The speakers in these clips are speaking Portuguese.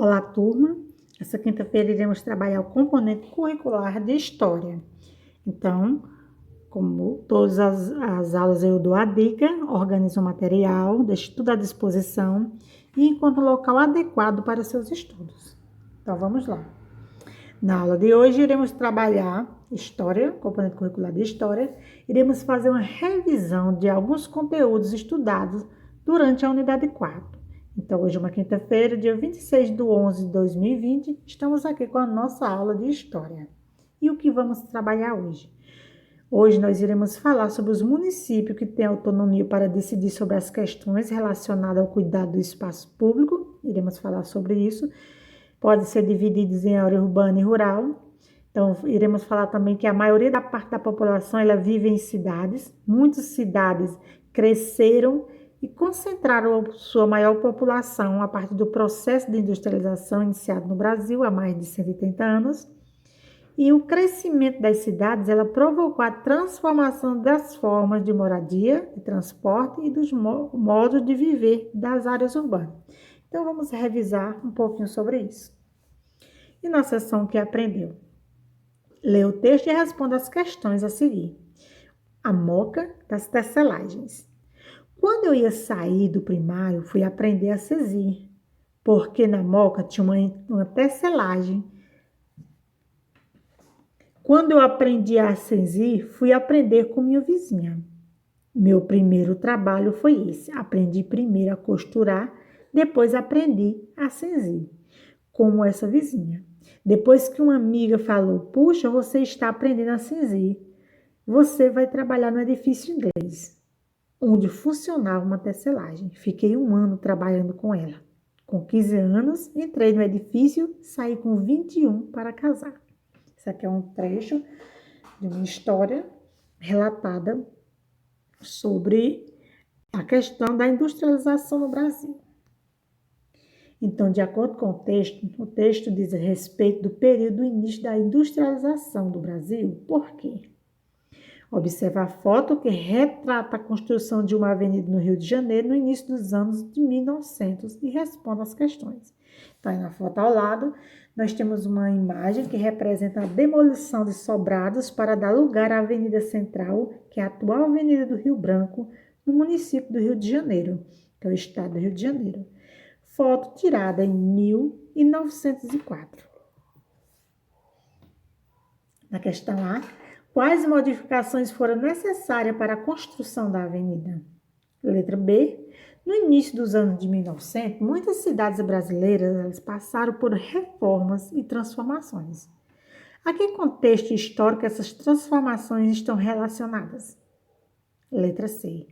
Olá, turma! Essa quinta-feira iremos trabalhar o componente curricular de História. Então, como todas as aulas eu dou a dica, organizo o material, deixo tudo à disposição e encontro um local adequado para seus estudos. Então, vamos lá. Na aula de hoje, iremos trabalhar História, componente curricular de História. Iremos fazer uma revisão de alguns conteúdos estudados durante a unidade 4. Então, hoje é uma quinta-feira, dia 26/11/2020, estamos aqui com a nossa aula de História. E o que vamos trabalhar hoje? Hoje nós iremos falar sobre os municípios que têm autonomia para decidir sobre as questões relacionadas ao cuidado do espaço público. Iremos falar sobre isso. Pode ser divididos em área urbana e rural. Então, iremos falar também que a maioria da parte da população ela vive em cidades. Muitas cidades cresceram e concentraram sua maior população a partir do processo de industrialização iniciado no Brasil há mais de 130 anos. E o crescimento das cidades ela provocou a transformação das formas de moradia, de transporte e dos modos de viver das áreas urbanas. Então, vamos revisar um pouquinho sobre isso. E na sessão que aprendeu? Lê o texto e responda as questões a seguir. A moca das tecelagens. Quando eu ia sair do primário, fui aprender a cesir, porque na moca tinha uma tecelagem. Quando eu aprendi a cesir, fui aprender com minha vizinha. Meu primeiro trabalho foi esse. Aprendi primeiro a costurar, depois aprendi a cesir, como essa vizinha. Depois que uma amiga falou, puxa, você está aprendendo a cesir, você vai trabalhar no edifício inglês, onde funcionava uma tecelagem. Fiquei 1 ano trabalhando com ela. Com 15 anos, entrei no edifício, saí com 21 para casar. Isso aqui é um trecho de uma história relatada sobre a questão da industrialização no Brasil. Então, de acordo com o texto diz a respeito do período do início da industrialização do Brasil. Por quê? Observa a foto que retrata a construção de uma avenida no Rio de Janeiro no início dos anos de 1900 e responde às questões. Então, aí na foto ao lado, nós temos uma imagem que representa a demolição de sobrados para dar lugar à Avenida Central, que é a atual Avenida do Rio Branco, no município do Rio de Janeiro, que é o estado do Rio de Janeiro. Foto tirada em 1904. Na questão A, quais modificações foram necessárias para a construção da avenida? Letra B. No início dos anos de 1900, muitas cidades brasileiras passaram por reformas e transformações. A que contexto histórico essas transformações estão relacionadas? Letra C.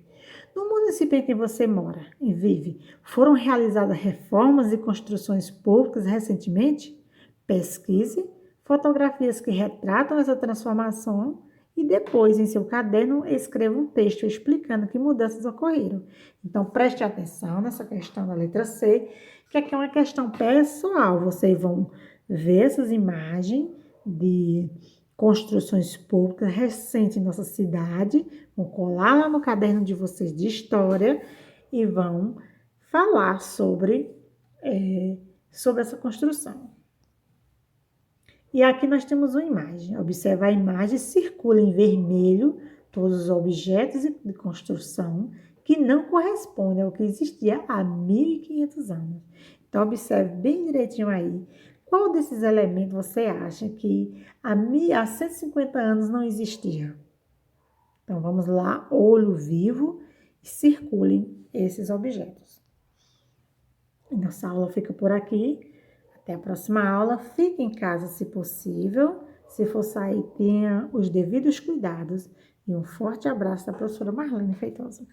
No município em que você mora e vive, foram realizadas reformas e construções públicas recentemente? Pesquise fotografias que retratam essa transformação e depois, em seu caderno, escreva um texto explicando que mudanças ocorreram. Então, preste atenção nessa questão da letra C, que aqui é uma questão pessoal. Vocês vão ver essas imagens de construções públicas recentes em nossa cidade, vão colar lá no caderno de vocês de história e vão falar sobre essa construção. E aqui nós temos uma imagem. Observa a imagem, circula em vermelho todos os objetos de construção que não correspondem ao que existia há 1.500 anos. Então, observe bem direitinho aí. Qual desses elementos você acha que há 150 anos não existia? Então, vamos lá, olho vivo, e circulem esses objetos. Nossa aula fica por aqui. Até a próxima aula. Fique em casa se possível. Se for sair, tenha os devidos cuidados. E um forte abraço da professora Marlene Feitosa.